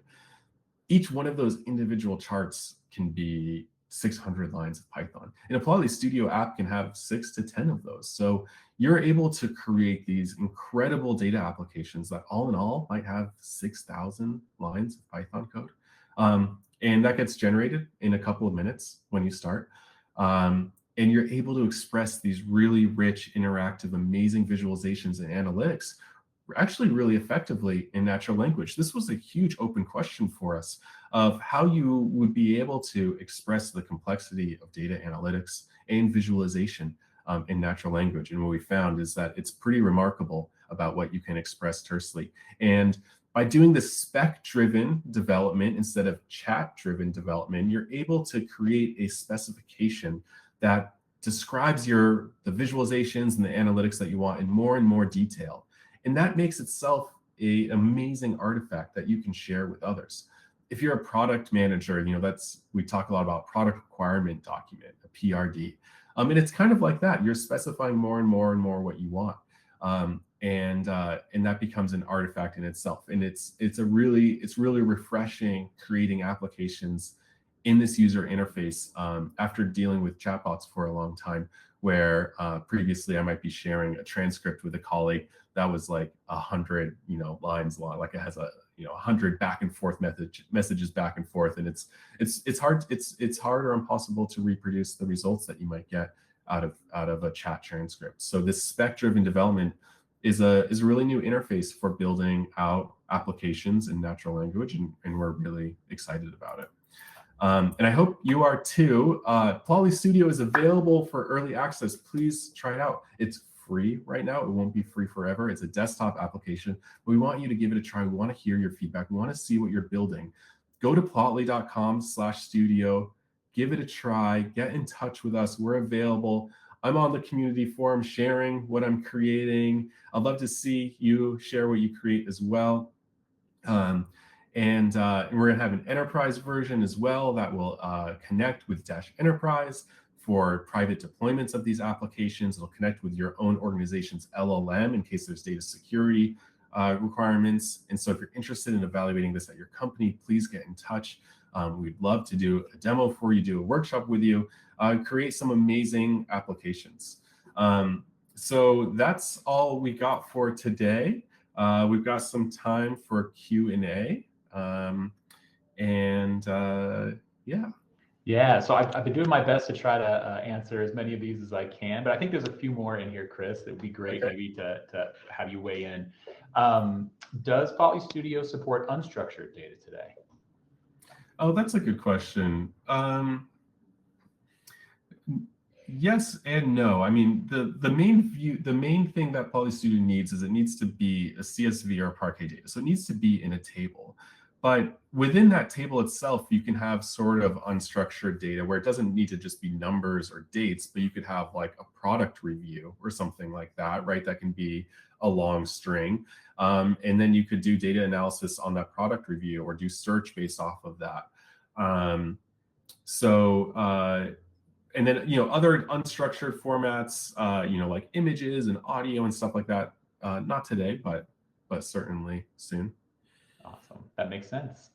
Each one of those individual charts can be 600 lines of Python. And a Plotly Studio app can have 6 to 10 of those. So you're able to create these incredible data applications that all in all might have 6,000 lines of Python code. And that gets generated in a couple of minutes when you start. And you're able to express these really rich, interactive, amazing visualizations and analytics actually really effectively in natural language. This was a huge open question for us of how you would be able to express the complexity of data analytics and visualization in natural language. And what we found is that it's pretty remarkable about what you can express tersely. And by doing this spec-driven development instead of chat-driven development, you're able to create a specification that describes the visualizations and the analytics that you want in more detail. And that makes itself an amazing artifact that you can share with others. If you're a product manager, we talk a lot about product requirement document, a PRD. And it's kind of like that. You're specifying more and more what you want. And that becomes an artifact in itself. And it's really refreshing creating applications in this user interface after dealing with chatbots for a long time, where previously I might be sharing a transcript with a colleague that was like 100 lines long, like it has a 100 back and forth messages back and forth, and it's hard or impossible to reproduce the results that you might get out of a chat transcript. So this spec-driven development is a really new interface for building out applications in natural language, and we're really excited about it. And I hope you are too. Plotly Studio is available for early access. Please try it out. It's free right now. It won't be free forever. It's a desktop application, but we want you to give it a try. We want to hear your feedback. We want to see what you're building. Go to plotly.com/studio, give it a try, get in touch with us. We're available. I'm on the community forum sharing what I'm creating. I'd love to see you share what you create as well. And we're going to have an enterprise version as well that will connect with Dash Enterprise for private deployments of these applications. It'll connect with your own organization's LLM in case there's data security requirements. And so if you're interested in evaluating this at your company, please get in touch. We'd love to do a demo for you, do a workshop with you, create some amazing applications. So that's all we got for today. We've got some time for Q&A. Yeah. Yeah, so I've been doing my best to try to answer as many of these as I can, but I think there's a few more in here, Chris. It would be great maybe to have you weigh in. Does Plotly Studio support unstructured data today? Oh, that's a good question. Yes and no. I mean, the main thing that Plotly Studio needs is it needs to be a CSV or Parquet data. So it needs to be in a table. But within that table itself, you can have sort of unstructured data where it doesn't need to just be numbers or dates, but you could have like a product review or something like that, right? That can be a long string. And then you could do data analysis on that product review or do search based off of that. And then, other unstructured formats, like images and audio and stuff like that. Not today, but certainly soon. Awesome. That makes sense.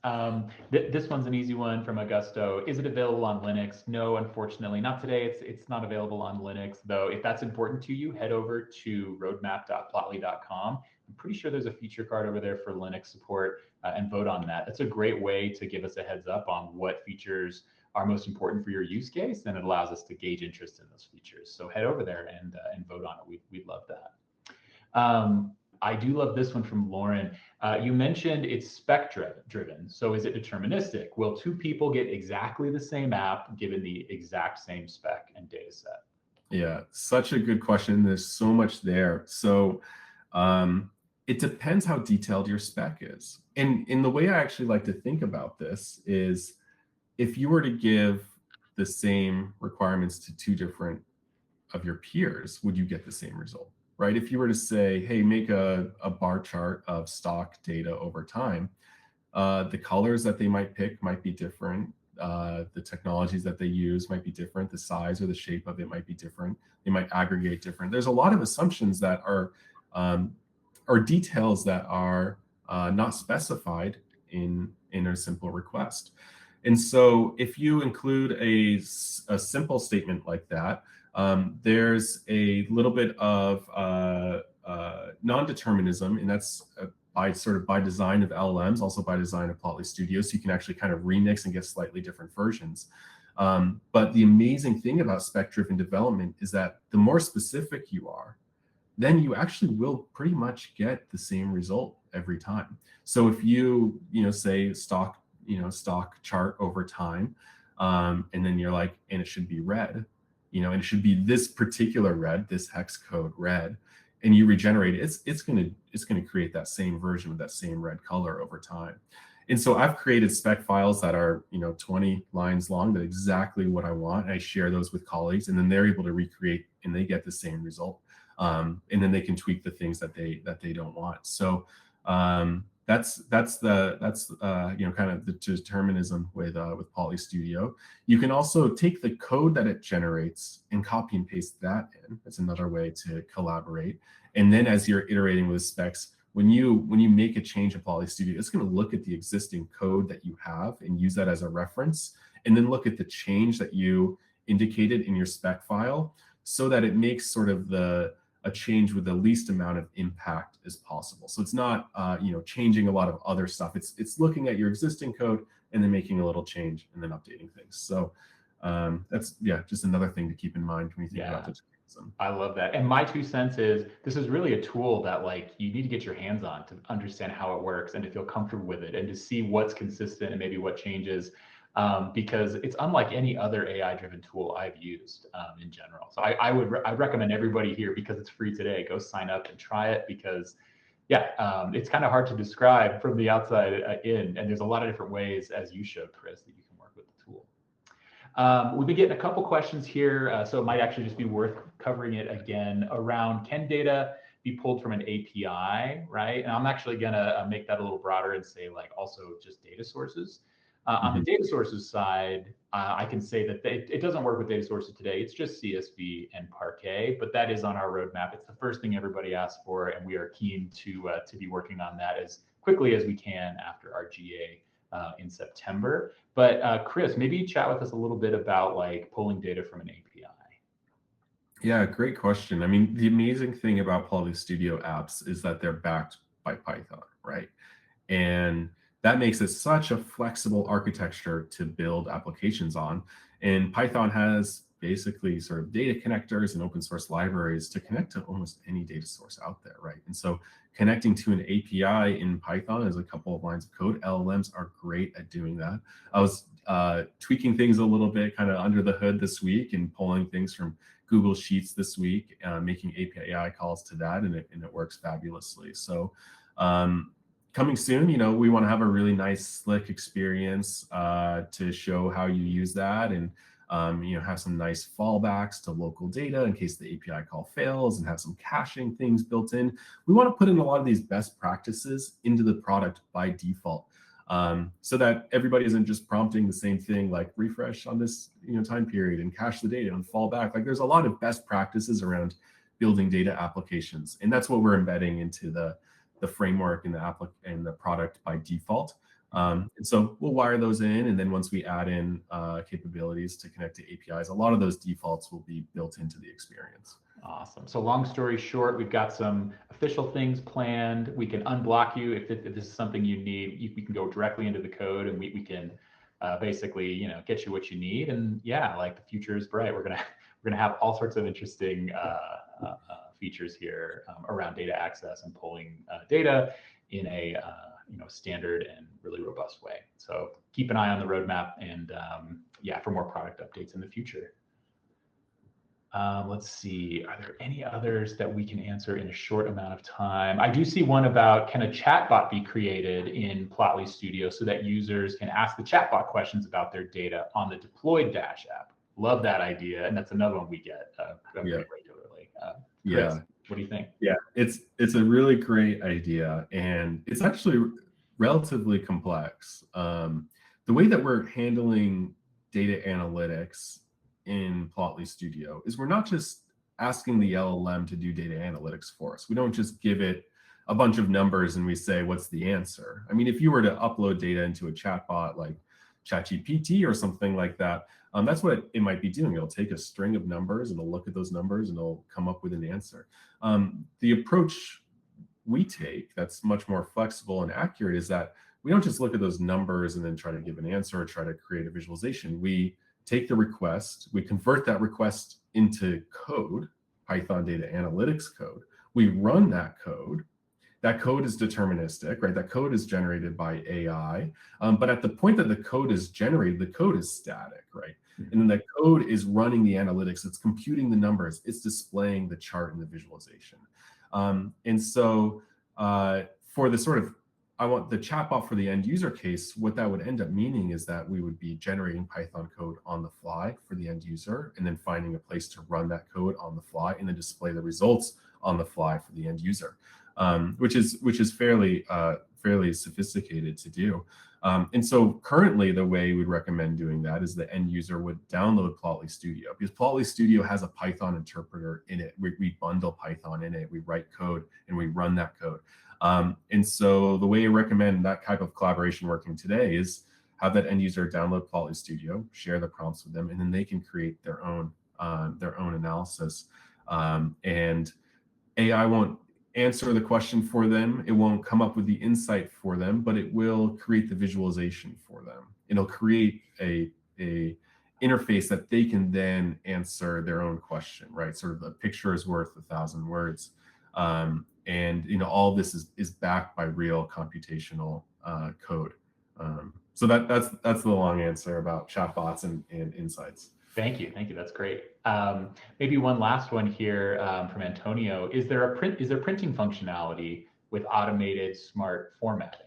This one's an easy one from Augusto. Is it available on Linux? No, unfortunately, not today. It's not available on Linux, though. If that's important to you, head over to roadmap.plotly.com. I'm pretty sure there's a feature card over there for Linux support, and vote on that. That's a great way to give us a heads up on what features are most important for your use case, and it allows us to gauge interest in those features. So head over there and vote on it. We'd love that. I do love this one from Lauren. You mentioned it's spec driven. So is it deterministic? Will two people get exactly the same app given the exact same spec and data set? Yeah, such a good question. There's so much there. So it depends how detailed your spec is. And the way I actually like to think about this is if you were to give the same requirements to two different of your peers, would you get the same result? Right? If you were to say, hey, make a bar chart of stock data over time, the colors that they might pick might be different. The technologies that they use might be different. The size or the shape of it might be different. They might aggregate different. There's a lot of assumptions that are or details that are not specified in a simple request. And so if you include a simple statement like that, there's a little bit of non-determinism, and that's by design of LLMs, also by design of Plotly Studio, so you can actually kind of remix and get slightly different versions. But the amazing thing about spec-driven development is that the more specific you are, then you actually will pretty much get the same result every time. So if you say stock chart over time, and then you're like, and it should be red, and it should be this particular red, this hex code red, and you regenerate it, it's gonna create that same version with that same red color over time. And so I've created spec files that are 20 lines long, that exactly what I want. And I share those with colleagues, and then they're able to recreate, and they get the same result. And then they can tweak the things that they don't want. So that's kind of the determinism with Plotly Studio. You can also take the code that it generates and copy and paste that in. That's another way to collaborate. And then as you're iterating with specs, when you make a change in Plotly Studio, it's going to look at the existing code that you have and use that as a reference, and then look at the change that you indicated in your spec file, so that it makes sort of a change with the least amount of impact as possible. So it's not changing a lot of other stuff. It's looking at your existing code and then making a little change and then updating things. So that's just another thing to keep in mind when you think about this. I love that. And my 2 cents is this is really a tool that like you need to get your hands on to understand how it works and to feel comfortable with it and to see what's consistent and maybe what changes. Because it's unlike any other AI-driven tool I've used in general. So I recommend everybody here, because it's free today, go sign up and try it, because it's kind of hard to describe from the outside in, and there's a lot of different ways, as you showed, Chris, that you can work with the tool. We've been getting a couple questions here, so it might actually just be worth covering it again around, can data be pulled from an API, right? And I'm actually gonna make that a little broader and say like also just data sources. On the data sources side, I can say that it doesn't work with data sources today. It's just CSV and Parquet, but that is on our roadmap. It's the first thing everybody asks for, and we are keen to be working on that as quickly as we can after our GA in September. But Chris, maybe chat with us a little bit about like pulling data from an API. Yeah, great question. I mean, the amazing thing about Plotly Studio apps is that they're backed by Python, right? And that makes it such a flexible architecture to build applications on. And Python has basically sort of data connectors and open source libraries to connect to almost any data source out there, right? And so connecting to an API in Python is a couple of lines of code. LLMs are great at doing that. I was tweaking things a little bit kind of under the hood this week and pulling things from Google Sheets this week, making API calls to that, and it works fabulously. So coming soon, we want to have a really nice, slick experience to show how you use that, and have some nice fallbacks to local data in case the API call fails, and have some caching things built in. We want to put in a lot of these best practices into the product by default, so that everybody isn't just prompting the same thing, like refresh on this time period and cache the data and fall back. Like, there's a lot of best practices around building data applications, and that's what we're embedding into the framework and the product by default. And so we'll wire those in, and then once we add in capabilities to connect to APIs, a lot of those defaults will be built into the experience. Awesome. So long story short, we've got some official things planned. We can unblock you if this is something you need. We can go directly into the code, and we can basically get you what you need. And like, the future is bright. We're gonna have all sorts of interesting features here around data access and pulling data in a standard and really robust way. So keep an eye on the roadmap, and for more product updates in the future. Let's see, are there any others that we can answer in a short amount of time? I do see one about, can a chatbot be created in Plotly Studio so that users can ask the chatbot questions about their data on the deployed Dash app? Love that idea, and that's another one we get regularly. Chris, what do you think? Yeah, it's a really great idea, and it's actually relatively complex. The way that we're handling data analytics in Plotly Studio is we're not just asking the LLM to do data analytics for us. We don't just give it a bunch of numbers and we say, what's the answer? I mean, if you were to upload data into a chatbot like ChatGPT or something like that, that's what it might be doing. It'll take a string of numbers and it'll look at those numbers and it'll come up with an answer. The approach we take that's much more flexible and accurate is that we don't just look at those numbers and then try to give an answer or try to create a visualization. We take the request, we convert that request into code, Python data analytics code. We run that code. That code is deterministic, right? That code is generated by AI. But at the point that the code is generated, the code is static, right? And then the code is running the analytics. It's computing the numbers. It's displaying the chart and the visualization. And so for the sort of, I want the chatbot for the end user case, what that would end up meaning is that we would be generating Python code on the fly for the end user, and then finding a place to run that code on the fly and then display the results on the fly for the end user, which is fairly sophisticated to do. And so currently the way we'd recommend doing that is the end user would download Plotly Studio, because Plotly Studio has a Python interpreter in it. We bundle Python in it, we write code, and we run that code. And so the way I recommend that type of collaboration working today is have that end user download Plotly Studio, share the prompts with them, and then they can create their own analysis. And AI won't answer the question for them. It won't come up with the insight for them, but it will create the visualization for them. It'll create a interface that they can then answer their own question, right? Sort of a picture is worth 1,000 words. And all this is backed by real computational code. So that's the long answer about chatbots and insights. Thank you. That's great. Maybe one last one here from Antonio. Is there printing functionality with automated smart formatting?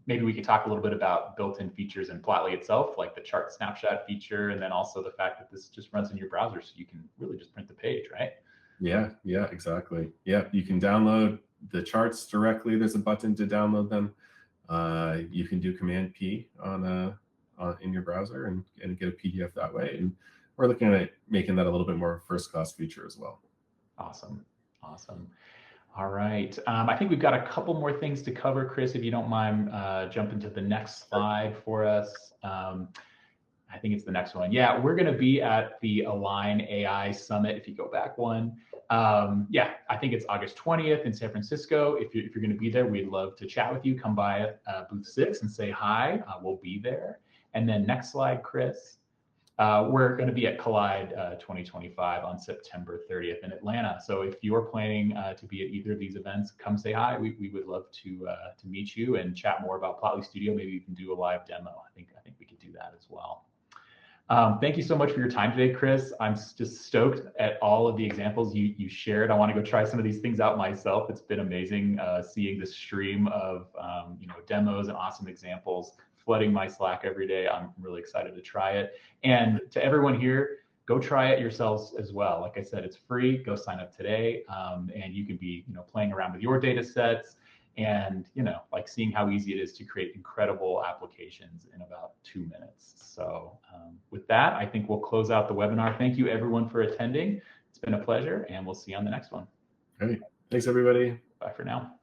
Maybe we could talk a little bit about built-in features in Plotly itself, like the chart snapshot feature, and then also the fact that this just runs in your browser, so you can really just print the page, right? Yeah, exactly. Yeah, you can download the charts directly. There's a button to download them. You can do Command P in your browser and get a PDF that way. And we're looking at making that a little bit more first-class feature as well. Awesome. All right. I think we've got a couple more things to cover, Chris, if you don't mind jumping to the next slide for us. I think it's the next one. Yeah, we're going to be at the Align AI Summit. If you go back one, yeah, I think it's August 20th in San Francisco. If you're going to be there, we'd love to chat with you. Come by booth 6 and say hi. We'll be there. And then next slide, Chris. We're going to be at Collide 2025 on September 30th in Atlanta. So if you're planning to be at either of these events, come say hi. We would love to meet you and chat more about Plotly Studio. Maybe you can do a live demo. I think we could do that as well. Thank you so much for your time today, Chris. I'm just stoked at all of the examples you shared. I want to go try some of these things out myself. It's been amazing seeing this stream of demos and awesome examples flooding my Slack every day. I'm really excited to try it. And to everyone here, go try it yourselves as well. Like I said, it's free. Go sign up today, and you can be playing around with your data sets and like seeing how easy it is to create incredible applications in about 2 minutes. So with that, I think we'll close out the webinar. Thank you everyone for attending. It's been a pleasure, and we'll see you on the next one. Great. Thanks everybody. Bye for now.